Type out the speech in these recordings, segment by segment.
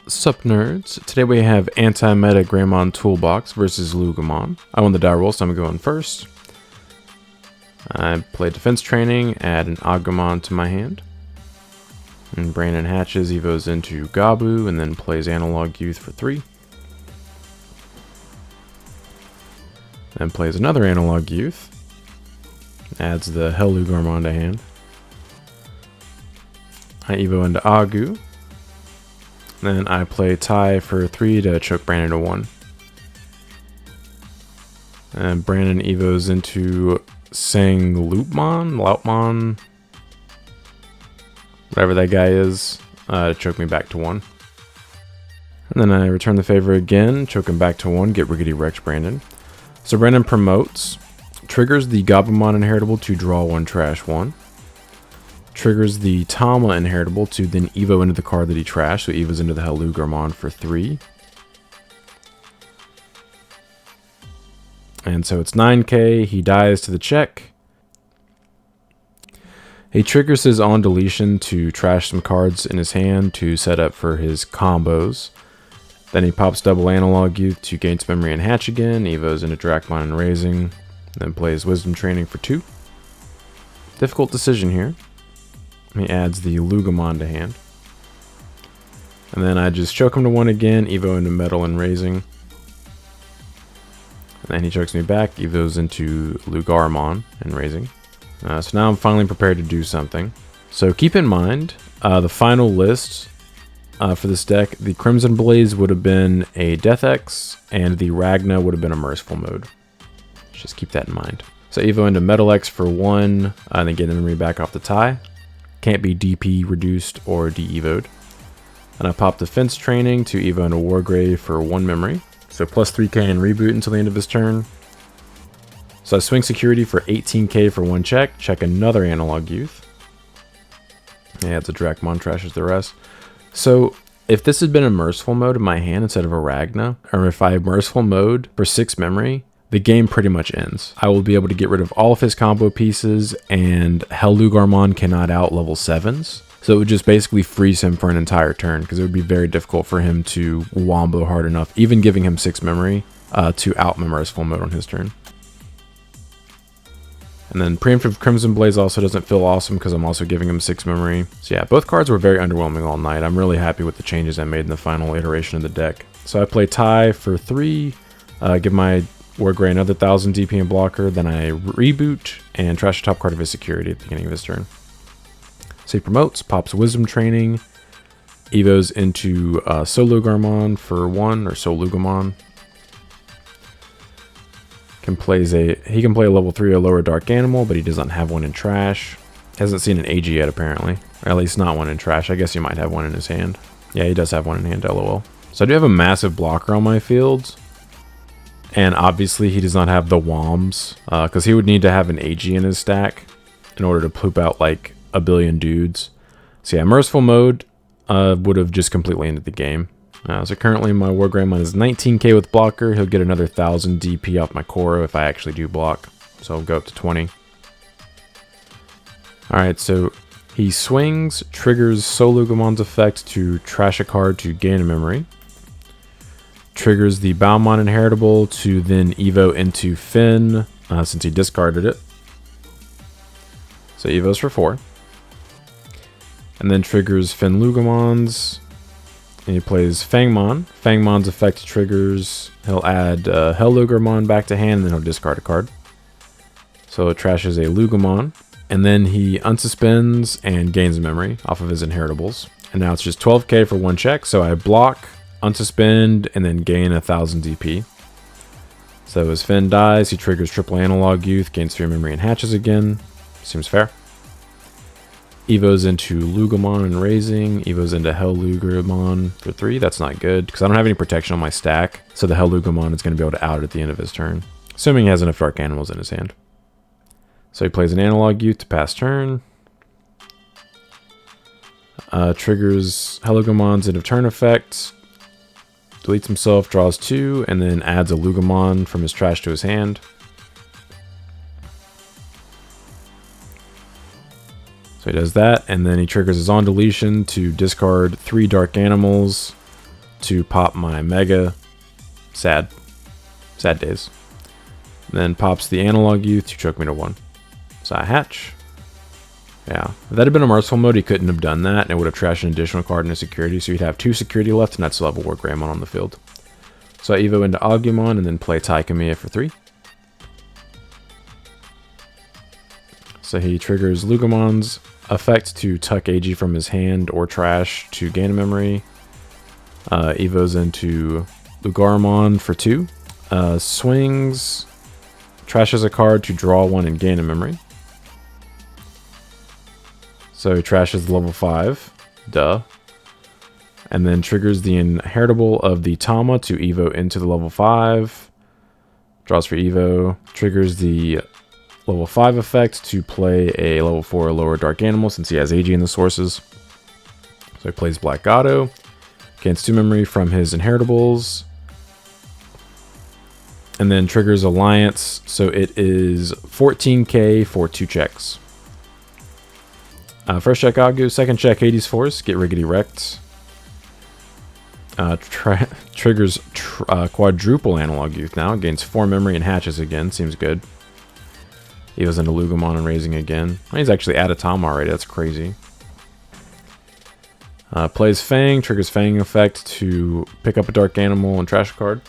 Sup nerds, today we have anti-meta Greymon Toolbox versus Loogamon. I won the die roll, so I'm going first. I play defense training, add an Agumon to my hand. And Brandon hatches, evos into Gabu, and then plays Analog Youth for 3. Then plays another Analog Youth. Adds the Hell Loogamon to hand. I evo into Agu. Then I play tie for 3 to choke Brandon to 1. And Brandon evos into Loutmon, whatever that guy is, to choke me back to 1. And then I return the favor again, choke him back to 1, get Rickety Wrecked Brandon. So Brandon promotes, triggers the Gabumon inheritable to draw 1, trash 1. Triggers the Tama inheritable to then evo into the card that he trashed, so evos into the Hell Loogamon for 3. And so it's 9k, he dies to the check. He triggers his on deletion to trash some cards in his hand to set up for his combos. Then he pops double Analog Youth to gain some memory and hatch again, evos into Dracmon and Raising, then plays Wisdom Training for 2. Difficult decision here. He adds the Loogamon to hand. And then I just choke him to 1 again, evo into Metal and Raising. And then he chokes me back, evos into Loogamon and Raising. So now I'm finally prepared to do something. So keep in mind, the final list for this deck, the Crimson Blaze would have been a Death X, and the Ragna would have been a Merciful mode. Just keep that in mind. So evo into Metal X for 1, and then get memory back off the tie. Can't be DP reduced or de-evoed. And I pop defense training to evo into Wargrave for 1 memory. So plus 3k and reboot until the end of his turn. So I swing security for 18k for 1 check. Check another Analog Youth. Yeah, it's a Dracmon, trashes the rest. So if this had been a Merciful mode in my hand instead of a Ragna, or if I Merciful mode for 6 memory, the game pretty much ends. I will be able to get rid of all of his combo pieces, and Hell Loogamon cannot out level 7s. So it would just basically freeze him for an entire turn, because it would be very difficult for him to wombo hard enough, even giving him 6 memory, to out my Merciful mode on his turn. And then Preemptive Crimson Blaze also doesn't feel awesome because I'm also giving him 6 memory. So yeah, both cards were very underwhelming all night. I'm really happy with the changes I made in the final iteration of the deck. So I play tie for 3, give my Wargrave another 1000 DP and blocker, then I reboot and trash the top card of his security at the beginning of his turn. So he promotes, pops Wisdom Training, evos into Loogamon for 1, or Loogamon. He can play a level 3 or lower Dark Animal, but he doesn't have one in trash. Hasn't seen an AG yet apparently, or at least not one in trash. I guess he might have one in his hand. Yeah, he does have one in hand, lol. So I do have a massive blocker on my field. And obviously he does not have the Woms, because he would need to have an AG in his stack in order to poop out like a billion dudes. So yeah, Merciful mode would have just completely ended the game. So currently my Wargreymon is 19k with blocker. He'll get another 1000 DP off my Koro if I actually do block. So I'll go up to 20. Alright, so he swings, triggers Loogamon's effect to trash a card to gain a memory. Triggers the Baumon inheritable to then evo into Finn, since he discarded it. So evos for 4. And then triggers Finn Loogamon's, and he plays Fangmon. Fangmon's effect triggers, he'll add Hell Loogamon back to hand, and then he'll discard a card. So it trashes a Loogamon, and then he unsuspends and gains memory off of his inheritables. And now it's just 12k for 1 check, so I block, unsuspend, and then gain 1000 DP. So as Finn dies, he triggers triple Analog Youth, gains 3 memory and hatches again. Seems fair. Evos into Loogamon and Raising. Evos into Hell Loogamon for 3. That's not good, because I don't have any protection on my stack. So the Hell Loogamon is going to be able to out it at the end of his turn, assuming he has enough Dark Animals in his hand. So he plays an Analog Youth to pass turn. Triggers Hell Loogamon's end of turn effect. Deletes himself, draws 2, and then adds a Loogamon from his trash to his hand. So he does that, and then he triggers his on deletion to discard 3 Dark Animals, to pop my Mega. Sad days. Then pops the Analog Youth to choke me to 1. So I hatch. Yeah, if that had been a merciful mode, he couldn't have done that, and it would have trashed an additional card into security, so he'd have 2 security left, and I'd still have a War Greymon on the field. So I Evo into Agumon, and then play Taikamiya for 3. So he triggers Loogamon's effect to tuck AG from his hand or trash to gain a memory. Evos into Loogamon for 2. Swings, trashes a card to draw 1 and gain a memory. So he trashes level 5, duh. And then triggers the inheritable of the Tama to Evo into the level 5. Draws for Evo. Triggers the level 5 effect to play a level 4 or lower Dark Animal since he has AG in the sources. So he plays Black Gato. Gains 2 memory from his inheritables. And then triggers Alliance. So it is 14k for 2 checks. First check Agu, second check Hades Force, get Riggedy Wrecked. Triggers quadruple Analog Youth now, gains 4 memory and hatches again, seems good. He goes into Loogamon and raising again. He's actually at a Tom already, that's crazy. Plays Fang, triggers Fang effect to pick up a Dark Animal and trash a card.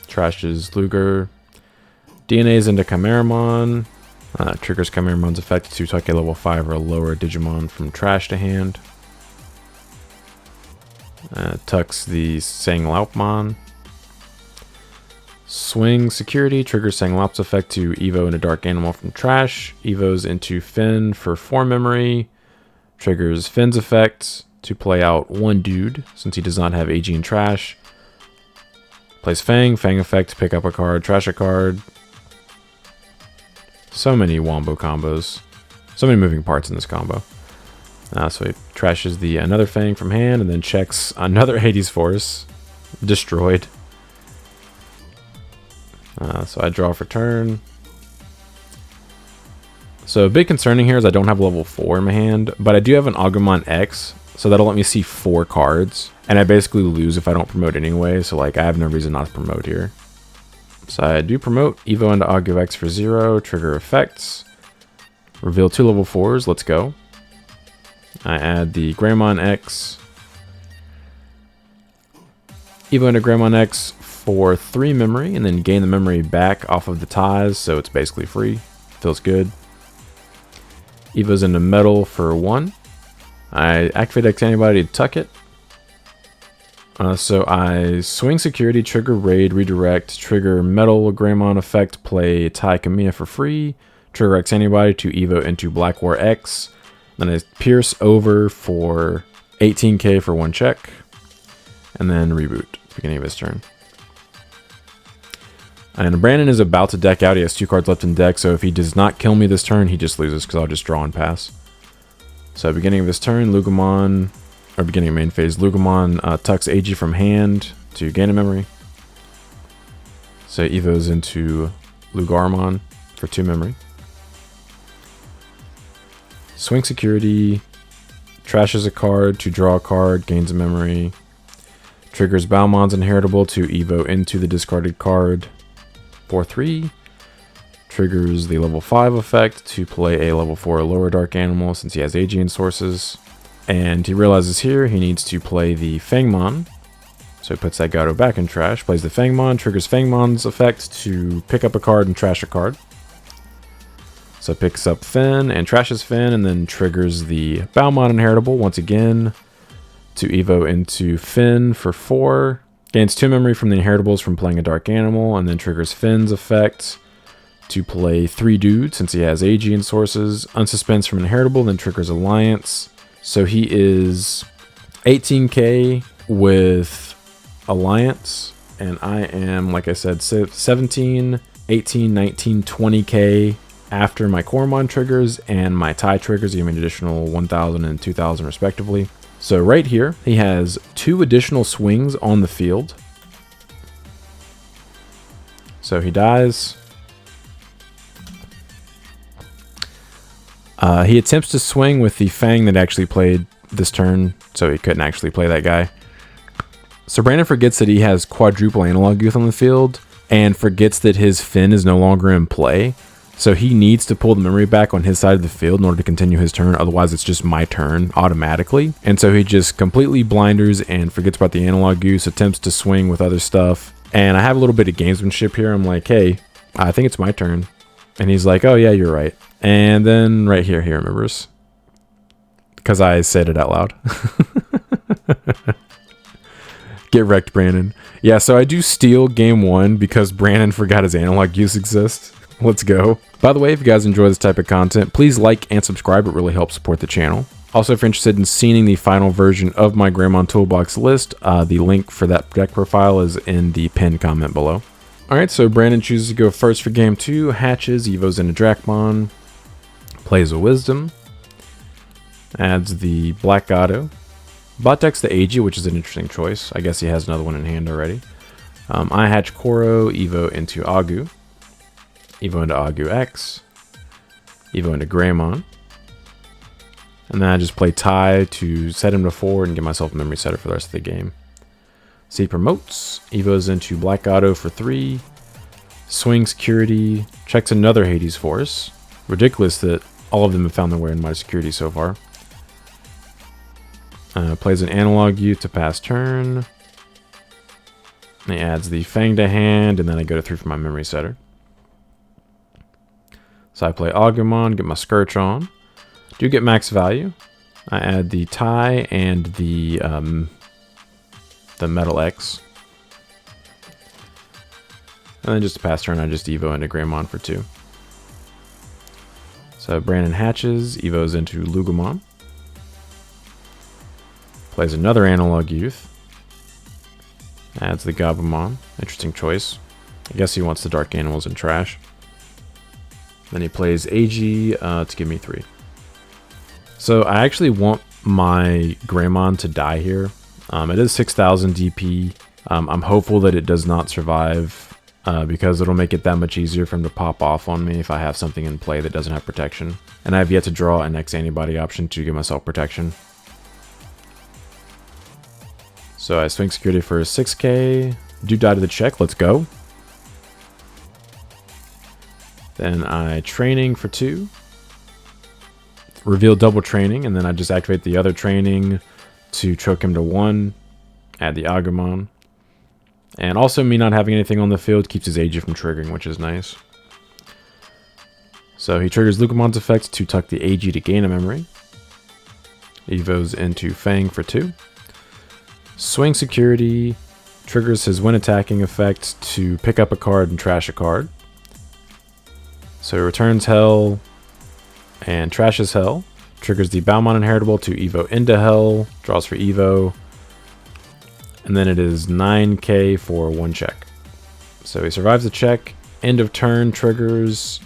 Trashes Luger. DNA's into Chimeramon. Triggers Chimeramon's effect to tuck a level 5 or lower Digimon from trash to hand. Tucks the Sanglaupmon. Swing Security, triggers Sanglaup's effect to Evo into Dark Animal from trash. Evos into Finn for 4 memory. Triggers Finn's effect to play out 1 dude, since he does not have AG and trash. Plays Fang, Fang effect to pick up a card, trash a card. So many wombo combos. So many moving parts in this combo. So he trashes the another Fang from hand and then checks another Hades Force. Destroyed. So I draw for turn. So a bit concerning here is I don't have level 4 in my hand, but I do have an Agumon X, so that'll let me see 4 cards. And I basically lose if I don't promote anyway, so like I have no reason not to promote here. So I do promote, Evo into Agu X for 0, trigger effects, reveal 2 level 4s, let's go. I add the Greymon X, Evo into Greymon X for 3 memory, and then gain the memory back off of the ties, so it's basically free, feels good. Evo's into Metal for 1, I activate X Antibody to tuck it. So I swing Security, trigger Raid, redirect, trigger Metal Greymon effect, play Taikamiya for free, trigger X Antibody to Evo into Black War X, then I Pierce over for 18k for 1 check, and then reboot, beginning of his turn. And Brandon is about to deck out, he has 2 cards left in deck, so if he does not kill me this turn, he just loses, because I'll just draw and pass. So beginning of his turn, Loogamon, or beginning of main phase, Loogamon tucks AG from hand to gain a memory. So Evo's into Loogamon for 2 memory. Swing Security, trashes a card to draw a card, gains a memory. Triggers Balmon's Inheritable to Evo into the discarded card for 3. Triggers the level 5 effect to play a level 4 or lower Dark Animal since he has AG in sources. And he realizes here he needs to play the Fangmon. So he puts that Gato back in trash, plays the Fangmon, triggers Fangmon's effect to pick up a card and trash a card. So picks up Finn and trashes Finn, and then triggers the Balmon Inheritable once again to Evo into Finn for 4. Gains 2 memory from the Inheritables from playing a Dark Animal, and then triggers Finn's effect to play 3 dudes since he has AG in sources. Unsuspends from Inheritable, then triggers Alliance. So he is 18k with Alliance, and I am, like I said, 17, 18, 19, 20k after my Coromon triggers, and my tie triggers give me an additional 1,000 and 2,000 respectively. So right here, he has 2 additional swings on the field. So he dies. He attempts to swing with the Fang that actually played this turn, so he couldn't actually play that guy. So Brandon forgets that he has quadruple analog youth on the field and forgets that his Finn is no longer in play. So he needs to pull the memory back on his side of the field in order to continue his turn. Otherwise, it's just my turn automatically. And so he just completely blinders and forgets about the analog use, attempts to swing with other stuff. And I have a little bit of gamesmanship here. I'm like, hey, I think it's my turn. And he's like, oh, yeah, you're right. And then right here, he remembers. Because I said it out loud. Get wrecked, Brandon. Yeah, so I do steal game 1 because Brandon forgot his analog use exists. Let's go. By the way, if you guys enjoy this type of content, please like and subscribe. It really helps support the channel. Also, if you're interested in seeing the final version of my Greymon Toolbox list, the link for that deck profile is in the pinned comment below. Alright, so Brandon chooses to go first for game 2, hatches, evos into Drakmon, plays a Wisdom, adds the Black Gato. Bot decks the AG, which is an interesting choice. I guess he has another one in hand already. I hatch Koro, Evo into Agu. Evo into Agu X. Evo into Greymon. And then I just play Tai to set him to 4 and get myself a memory setter for the rest of the game. So he promotes. Evo's into Black Gato for 3. Swing Security. Checks another Hades Force. Ridiculous that all of them have found their way in my security so far. Plays an analog youth to pass turn. And he adds the Fang to hand, and then I go to 3 for my memory setter. So I play Agumon, get my Scourge on. Do get max value. I add the Tai and the Metal X. And then just to pass turn, I just Evo into Greymon for 2. So Brandon hatches, Evo's into Loogamon. Plays another analog youth. Adds the Gabumon. Interesting choice. I guess he wants the dark animals and trash. Then he plays AG to give me 3. So I actually want my Greymon to die here. It is 6,000 DP. I'm hopeful that it does not survive because it'll make it that much easier for him to pop off on me if I have something in play that doesn't have protection. And I have yet to draw an X antibody option to give myself protection. So I swing security for 6k. Do die to the check. Let's go. Then I training for 2. Reveal double training, and then I just activate the other training to choke him to 1. Add the Agumon. And also me not having anything on the field keeps his AG from triggering, which is nice. So he triggers Loogamon's effect to tuck the AG to gain a memory. Evo's into Fang for 2. Swing Security triggers his when attacking effect to pick up a card and trash a card. So he returns Hell and trashes Hell. Triggers the Balmon Inheritable to Evo into Hell. Draws for Evo. And then it is 9k for 1 check. So he survives the check. End of turn triggers.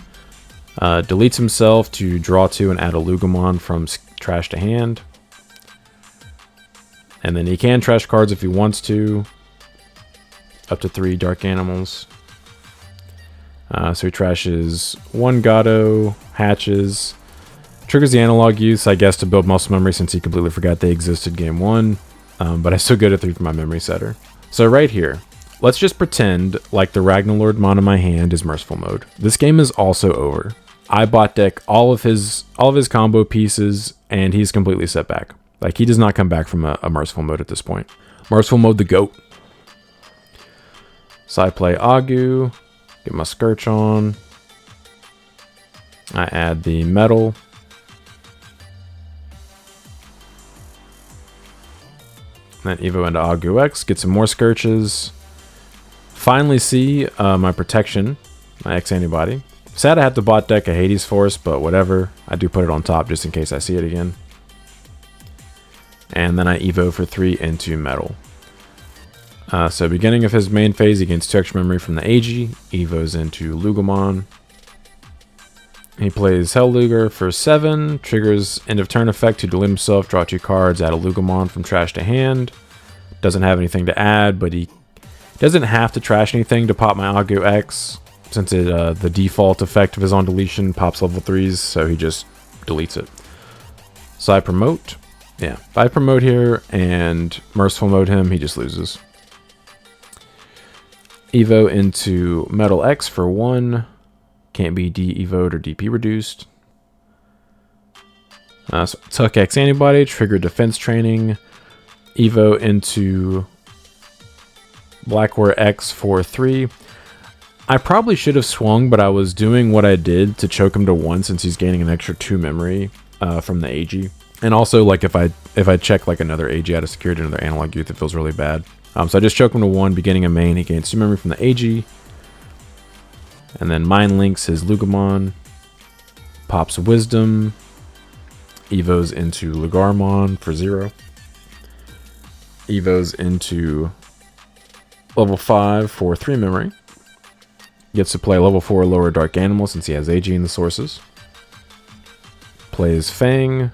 Deletes himself to draw 2 and add a Loogamon from trash to hand. And then he can trash cards if he wants to. Up to 3 dark animals. So he trashes 1 Gato, hatches. Triggers the analog use, I guess, to build muscle memory since he completely forgot they existed game 1. But I still go to 3 for my memory setter. So right here, let's just pretend like the Ragnarlord Mon in my hand is Merciful Mode. This game is also over. I bot deck all of his combo pieces, and he's completely set back. Like, he does not come back from a Merciful Mode at this point. Merciful Mode the GOAT. So I play Agu, get my Scourge on. I add the Metal. Then Evo into Agu X, get some more Scourges. Finally see my protection, my X antibody. Sad I had to bot deck a Hades Force, but whatever. I do put it on top just in case I see it again. And then I Evo for 3 into Metal. So beginning of his main phase, he gains 2 extra memory from the AG. Evo's into Loogamon. He plays Hell Luger for 7. Triggers end of turn effect to delete himself, draw 2 cards, add a Loogamon from trash to hand. Doesn't have anything to add, but he doesn't have to trash anything to pop my Agu X, since the default effect of his on deletion pops level 3s, so he just deletes it. So I promote. Yeah, if I promote here and Merciful Mode him, he just loses. Evo into Metal X for 1. Can't be de-evoed or DP reduced. So Tuck X Antibody, trigger defense training. Evo into Blackware X for 3. I probably should have swung, but I was doing what I did to choke him to 1 since he's gaining an extra 2 memory from the AG. And also, like, if I check like another AG out of security, another analog youth, it feels really bad. So I just choke him to 1, beginning a main. He gains 2 memory from the AG. And then Mind Links his Loogamon. Pops Wisdom. Evos into Loogamon for 0. Evos into level 5 for 3 memory. Gets to play level 4 lower Dark Animal since he has AG in the sources. Plays Fang.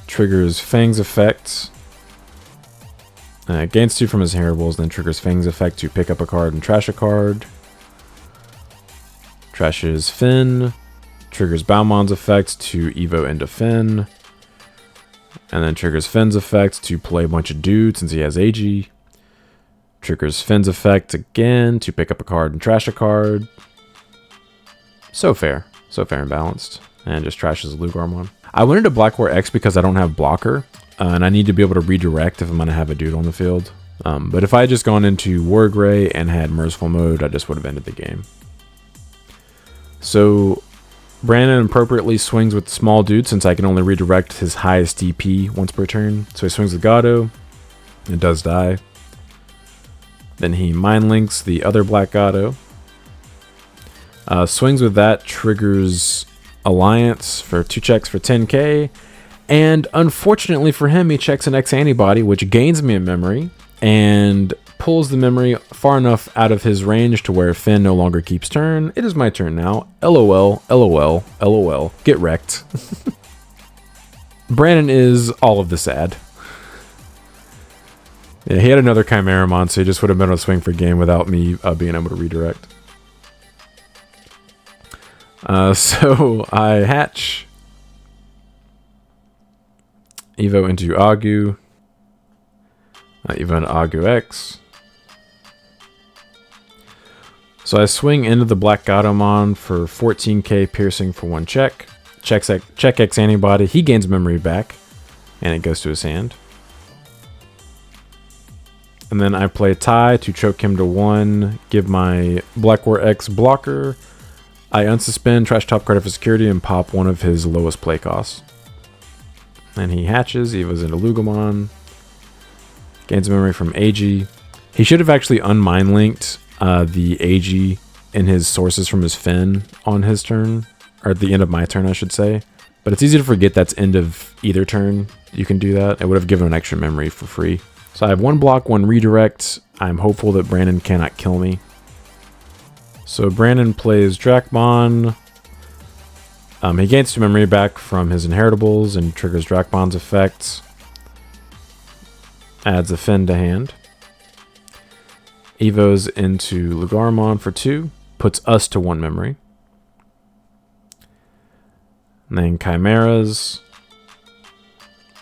Triggers Fang's effect. Gains 2 from his inheritables, then triggers Fang's effect to pick up a card and trash a card. Trashes Finn. Triggers Baumon's effect to Evo into Finn. And then triggers Finn's effect to play a bunch of dudes since he has AG. Triggers Finn's effect again to pick up a card and trash a card. So fair and balanced. And just trashes Loogamon. I went into Blackware X because I don't have blocker. And I need to be able to redirect if I'm going to have a dude on the field. But if I had just gone into War Gray and had Merciful Mode, I just would have ended the game. So Brandon appropriately swings with the small dude since I can only redirect his highest DP once per turn. So he swings with Gato. It does die. Then he Mind Links the other Black Gato. Swings with that, triggers Alliance for 2 checks for 10k. And unfortunately for him, he checks an X Antibody, which gains me a memory. And pulls the memory far enough out of his range to where Finn no longer keeps turn. It is my turn now. LOL, LOL, LOL. Get wrecked. Brandon is all of the sad. Yeah, he had another Chimeramon, so he just would have been able to swing for game without me being able to redirect. So I hatch. Evo into Agu. Evo into Agu X. So I swing into the Black Gatomon for 14k piercing for 1 check. Check X Antibody. He gains memory back. And it goes to his hand. And then I play Tie to choke him to 1. Give my Blackware X blocker. I unsuspend, trash top card for security, and pop one of his lowest play costs. And he hatches. Evo's into Loogamon. Gains memory from AG. He should have actually unmind linked the AG in his sources from his Finn on his turn. Or at the end of my turn, I should say. But it's easy to forget that's end of either turn. You can do that. It would have given an extra memory for free. So I have 1 block, 1 redirect. I'm hopeful that Brandon cannot kill me. So Brandon plays Dracmon. He gains 2 memory back from his inheritables and triggers Dracmon's effect. Adds a Finn to hand. Evos into Loogamon for 2. Puts us to 1 memory. And then Chimeras.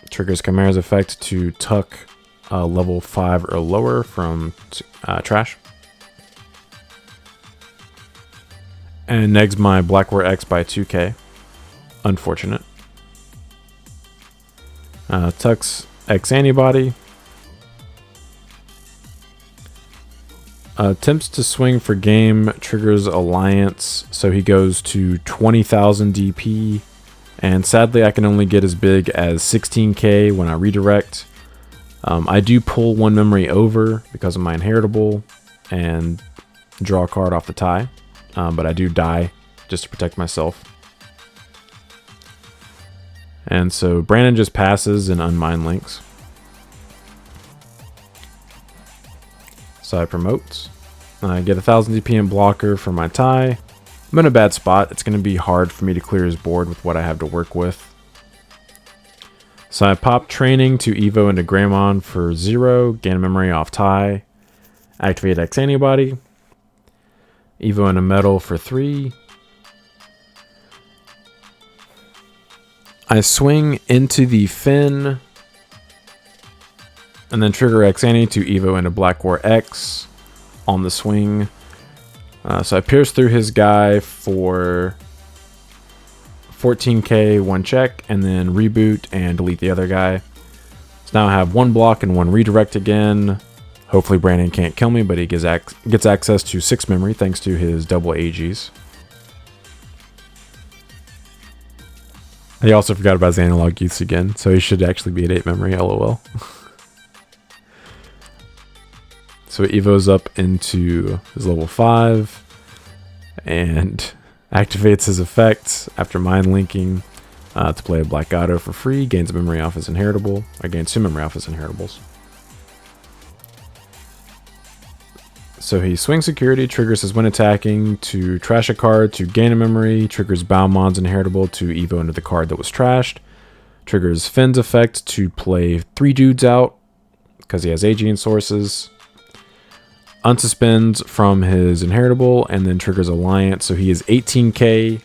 Triggers Chimera's effect to tuck level 5 or lower from trash. And negs my Blackware X by 2k. Unfortunate. Tucks X Antibody. Attempts to swing for game, triggers Alliance, so he goes to 20,000 DP. And sadly, I can only get as big as 16k when I redirect. I do pull 1 memory over because of my inheritable and draw a card off the tie. But I do die just to protect myself. And so Brandon just passes and unmind links. So I promote. I get 1,000 DP and blocker for my tie. I'm in a bad spot. It's going to be hard for me to clear his board with what I have to work with. So I pop training to Evo into Greymon for 0. Gain memory off tie. Activate X Antibody. Evo into Metal for 3. I swing into the Finn, and then trigger X ante to Evo into Black War X on the swing. So I pierce through his guy for 14k, one check, and then reboot and delete the other guy. So now I have one block and one redirect again. Hopefully Brandon can't kill me, but he gets access to 6 memory thanks to his double AGs. He also forgot about his analog youths again, so he should actually be at 8 memory, lol. So he evos up into his level 5 and activates his effects after mind linking to play a Black Auto for free, gains a memory off his inheritable, or gains 2 memory off his inheritables. So he swings security, triggers his when attacking to trash a card to gain a memory, triggers Baumon's inheritable to evo into the card that was trashed, triggers Finn's effect to play 3 dudes out because he has AG and sources, unsuspends from his inheritable, and then triggers Alliance, so he is 18k,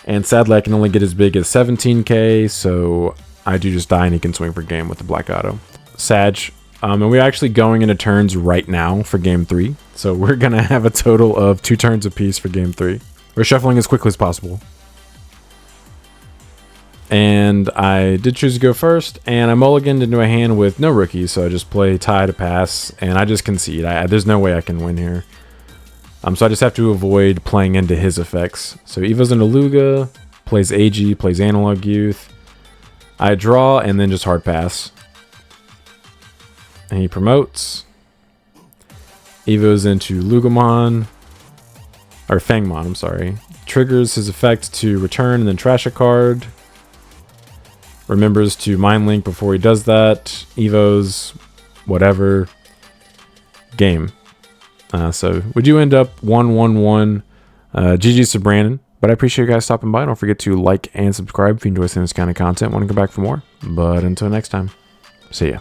and sadly I can only get as big as 17k, so I do just die and he can swing for game with the Black Auto. Sag. And we're actually going into turns right now for game 3. So we're going to have a total of 2 turns apiece for game 3. We're shuffling as quickly as possible. And I did choose to go first. And I mulliganed into a hand with no rookies. So I just play tie to pass. And I just concede. There's no way I can win here. So I just have to avoid playing into his effects. So Evo's into Luga. Plays AG. Plays Analog Youth. I draw and then just hard pass. And he promotes. Evo's into Loogamon. Or Fangmon, I'm sorry. Triggers his effect to return and then trash a card. Remembers to mind link before he does that. Evo's whatever. Game. So we do end up 1-1-1. GG's to Brandon. But I appreciate you guys stopping by. Don't forget to like and subscribe if you enjoy seeing this kind of content. Want to go back for more. But until next time, see ya.